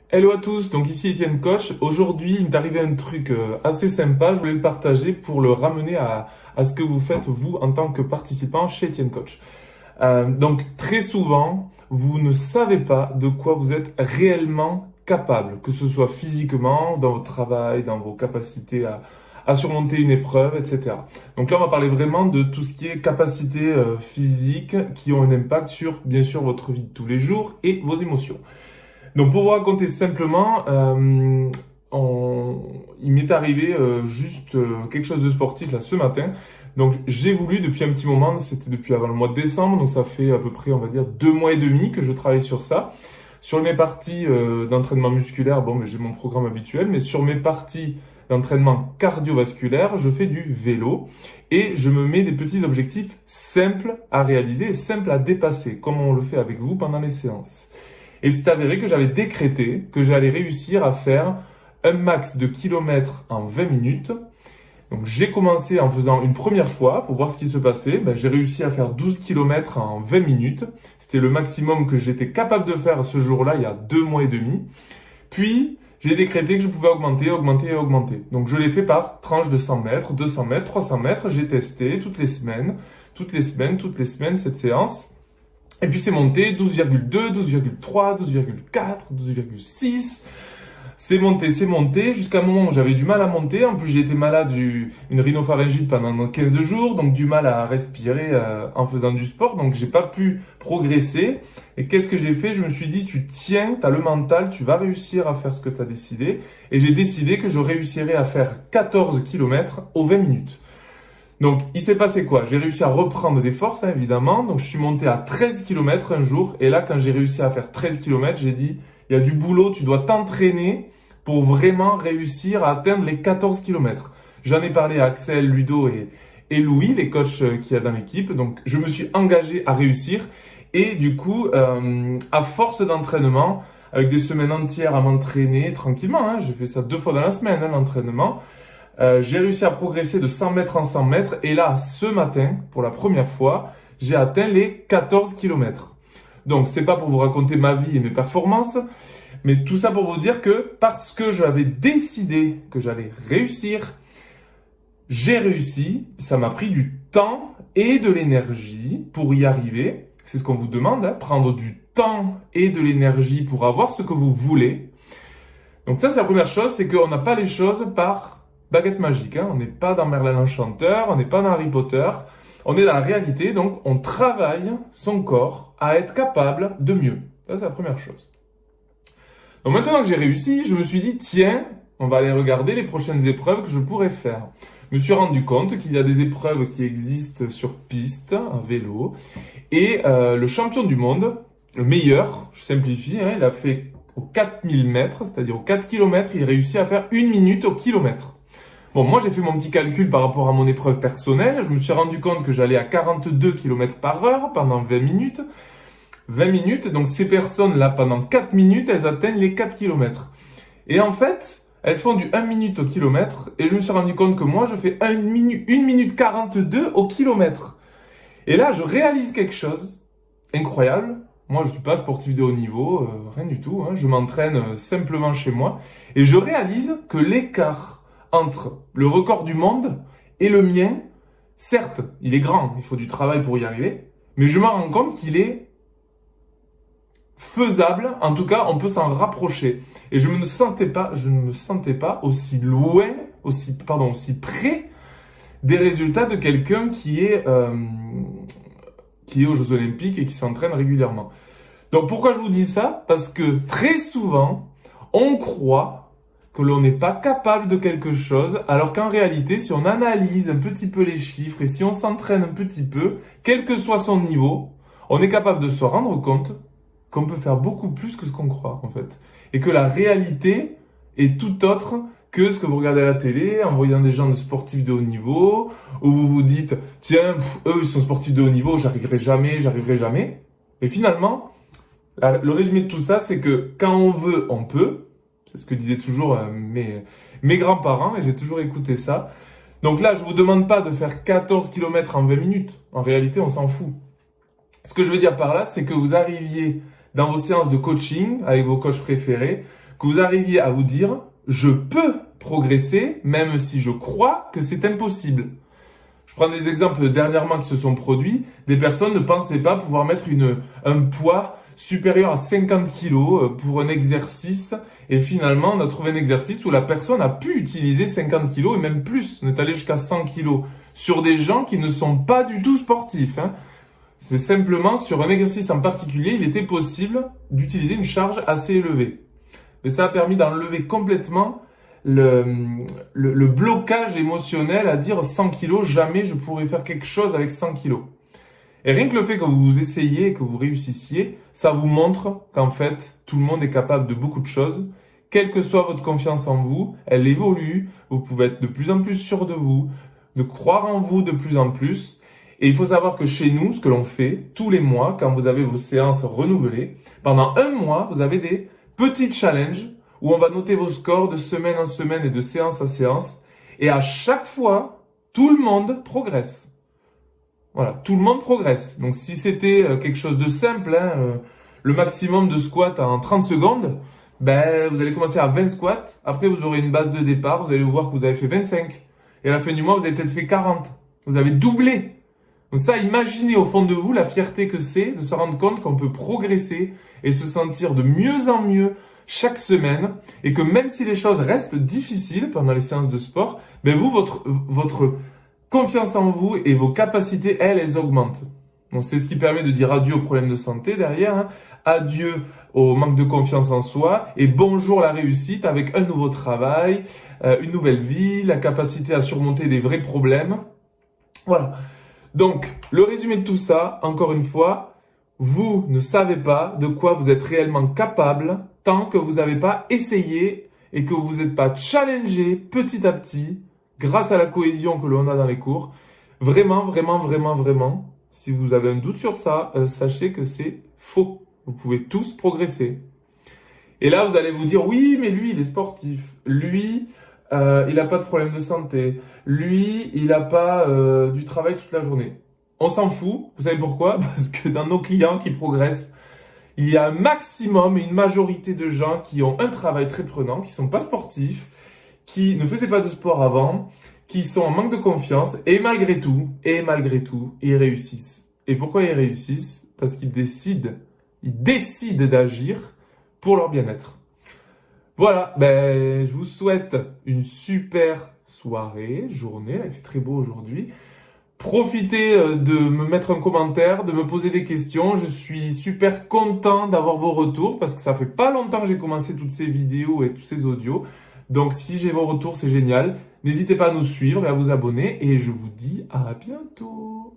Hello à tous, donc ici Etienne Coach. Aujourd'hui, il m'est arrivé un truc assez sympa, je voulais le partager pour le ramener à ce que vous faites vous en tant que participant chez Etienne Coach. Donc très souvent, vous ne savez pas de quoi vous êtes réellement capable, que ce soit physiquement, dans votre travail, dans vos capacités à surmonter une épreuve, etc. Donc là, on va parler vraiment de tout ce qui est capacités physiques qui ont un impact sur, bien sûr, votre vie de tous les jours et vos émotions. Donc pour vous raconter simplement, il m'est arrivé quelque chose de sportif là ce matin. Donc j'ai voulu depuis un petit moment, c'était depuis avant le mois de décembre, donc ça fait à peu près on va dire 2 mois et demi que je travaille sur ça. Sur mes parties d'entraînement musculaire, bon mais j'ai mon programme habituel, mais sur mes parties d'entraînement cardiovasculaire, je fais du vélo et je me mets des petits objectifs simples à réaliser et simples à dépasser, comme on le fait avec vous pendant les séances. Et c'est avéré que j'avais décrété que j'allais réussir à faire un max de kilomètres en 20 minutes. Donc j'ai commencé en faisant une première fois pour voir ce qui se passait. J'ai réussi à faire 12 kilomètres en 20 minutes. C'était le maximum que j'étais capable de faire ce jour-là, il y a 2 mois et demi. Puis j'ai décrété que je pouvais augmenter. Donc je l'ai fait par tranche de 100 mètres, 200 mètres, 300 mètres. J'ai testé toutes les semaines cette séance. Et puis c'est monté 12,2, 12,3, 12,4, 12,6. C'est monté jusqu'à un moment où j'avais du mal à monter. En plus, j'ai été malade, j'ai eu une rhinopharyngite pendant 15 jours, donc du mal à respirer en faisant du sport. Donc j'ai pas pu progresser. Et qu'est-ce que j'ai fait? Je me suis dit, tu tiens, t'as le mental, tu vas réussir à faire ce que tu as décidé. Et j'ai décidé que je réussirais à faire 14 km aux 20 minutes. Donc, il s'est passé quoi? J'ai réussi à reprendre des forces, hein, évidemment. Donc, je suis monté à 13 km un jour. Et là, quand j'ai réussi à faire 13 km, j'ai dit, il y a du boulot, tu dois t'entraîner pour vraiment réussir à atteindre les 14 km. J'en ai parlé à Axel, Ludo et Louis, les coachs qu'il y a dans l'équipe. Donc, je me suis engagé à réussir. Et du coup, à force d'entraînement, avec des semaines entières à m'entraîner tranquillement, hein, j'ai fait ça 2 fois dans la semaine, hein, l'entraînement. J'ai réussi à progresser de 100 mètres en 100 mètres et là, ce matin, pour la première fois, j'ai atteint les 14 km. Donc, c'est pas pour vous raconter ma vie et mes performances, mais tout ça pour vous dire que parce que j'avais décidé que j'allais réussir, j'ai réussi. Ça m'a pris du temps et de l'énergie pour y arriver. C'est ce qu'on vous demande, hein, prendre du temps et de l'énergie pour avoir ce que vous voulez. Donc ça, c'est la première chose, c'est qu'on n'a pas les choses par baguette magique, hein. On n'est pas dans Merlin l'Enchanteur, on n'est pas dans Harry Potter, on est dans la réalité, donc on travaille son corps à être capable de mieux. Ça, c'est la première chose. Donc maintenant que j'ai réussi, je me suis dit, tiens, on va aller regarder les prochaines épreuves que je pourrais faire. Je me suis rendu compte qu'il y a des épreuves qui existent sur piste, en vélo, et le champion du monde, le meilleur, je simplifie, hein, il a fait aux 4000 mètres, c'est-à-dire aux 4 km, il réussit à faire 1 minute au kilomètre. Bon, moi, j'ai fait mon petit calcul par rapport à mon épreuve personnelle. Je me suis rendu compte que j'allais à 42 km par heure pendant 20 minutes. 20 minutes, donc ces personnes-là, pendant 4 minutes, elles atteignent les 4 km. Et en fait, elles font du 1 minute au kilomètre. Et je me suis rendu compte que moi, je fais 1 minute 42 au kilomètre. Et là, je réalise quelque chose incroyable. Moi, je suis pas sportif de haut niveau, rien du tout, hein. Je m'entraîne simplement chez moi. Et je réalise que l'écart entre le record du monde et le mien, certes, il est grand, il faut du travail pour y arriver, mais je me rends compte qu'il est faisable, en tout cas, on peut s'en rapprocher. Et je ne me sentais pas aussi loin, aussi près des résultats de quelqu'un qui est aux Jeux Olympiques et qui s'entraîne régulièrement. Donc pourquoi je vous dis ça? Parce que très souvent, on croit que l'on n'est pas capable de quelque chose, alors qu'en réalité, si on analyse un petit peu les chiffres et si on s'entraîne un petit peu, quel que soit son niveau, on est capable de se rendre compte qu'on peut faire beaucoup plus que ce qu'on croit, en fait. Et que la réalité est tout autre que ce que vous regardez à la télé en voyant des gens de sportifs de haut niveau, où vous vous dites, tiens, eux, ils sont sportifs de haut niveau, j'arriverai jamais. Et finalement, le résumé de tout ça, c'est que quand on veut, on peut. C'est ce que disaient toujours mes grands-parents et j'ai toujours écouté ça. Donc là, je vous demande pas de faire 14 km en 20 minutes. En réalité, on s'en fout. Ce que je veux dire par là, c'est que vous arriviez dans vos séances de coaching avec vos coachs préférés, que vous arriviez à vous dire « je peux progresser même si je crois que c'est impossible ». Je prends des exemples dernièrement qui se sont produits. Des personnes ne pensaient pas pouvoir mettre un poids supérieur à 50 kilos pour un exercice. Et finalement, on a trouvé un exercice où la personne a pu utiliser 50 kilos et même plus. On est allé jusqu'à 100 kilos sur des gens qui ne sont pas du tout sportifs. C'est simplement sur un exercice en particulier, il était possible d'utiliser une charge assez élevée. Mais ça a permis d'enlever complètement le blocage émotionnel à dire 100 kilos, jamais je pourrais faire quelque chose avec 100 kilos. Et rien que le fait que vous essayiez et que vous réussissiez, ça vous montre qu'en fait, tout le monde est capable de beaucoup de choses. Quelle que soit votre confiance en vous, elle évolue, vous pouvez être de plus en plus sûr de vous, de croire en vous de plus en plus. Et il faut savoir que chez nous, ce que l'on fait tous les mois, quand vous avez vos séances renouvelées, pendant un mois, vous avez des petits challenges où on va noter vos scores de semaine en semaine et de séance à séance. Et à chaque fois, tout le monde progresse. Voilà, tout le monde progresse. Donc si c'était quelque chose de simple, le maximum de squats en 30 secondes, ben vous allez commencer à 20 squats. Après, vous aurez une base de départ. Vous allez voir que vous avez fait 25. Et à la fin du mois, vous avez peut-être fait 40. Vous avez doublé. Donc ça, imaginez au fond de vous la fierté que c'est de se rendre compte qu'on peut progresser et se sentir de mieux en mieux chaque semaine, et que même si les choses restent difficiles pendant les séances de sport, ben vous, votre confiance en vous et vos capacités, elles augmentent. Donc c'est ce qui permet de dire adieu aux problèmes de santé derrière, adieu au manque de confiance en soi, et bonjour la réussite avec un nouveau travail, une nouvelle vie, la capacité à surmonter des vrais problèmes. Voilà. Donc, le résumé de tout ça, encore une fois, vous ne savez pas de quoi vous êtes réellement capable tant que vous n'avez pas essayé et que vous n'êtes pas challengé petit à petit grâce à la cohésion que l'on a dans les cours. Vraiment, vraiment, vraiment, vraiment, si vous avez un doute sur ça, sachez que c'est faux. Vous pouvez tous progresser. Et là, vous allez vous dire, oui, mais lui, il est sportif. Lui, il n'a pas de problème de santé. Lui, il n'a pas du travail toute la journée. On s'en fout. Vous savez pourquoi? Parce que dans nos clients qui progressent, il y a un maximum et une majorité de gens qui ont un travail très prenant, qui sont pas sportifs, qui ne faisaient pas de sport avant, qui sont en manque de confiance et malgré tout, ils réussissent. Et pourquoi ils réussissent? Parce qu'ils décident d'agir pour leur bien-être. Voilà, je vous souhaite une super soirée, journée, il fait très beau aujourd'hui. Profitez de me mettre un commentaire, de me poser des questions. Je suis super content d'avoir vos retours parce que ça fait pas longtemps que j'ai commencé toutes ces vidéos et tous ces audios. Donc si j'ai vos retours, c'est génial. N'hésitez pas à nous suivre et à vous abonner et je vous dis à bientôt.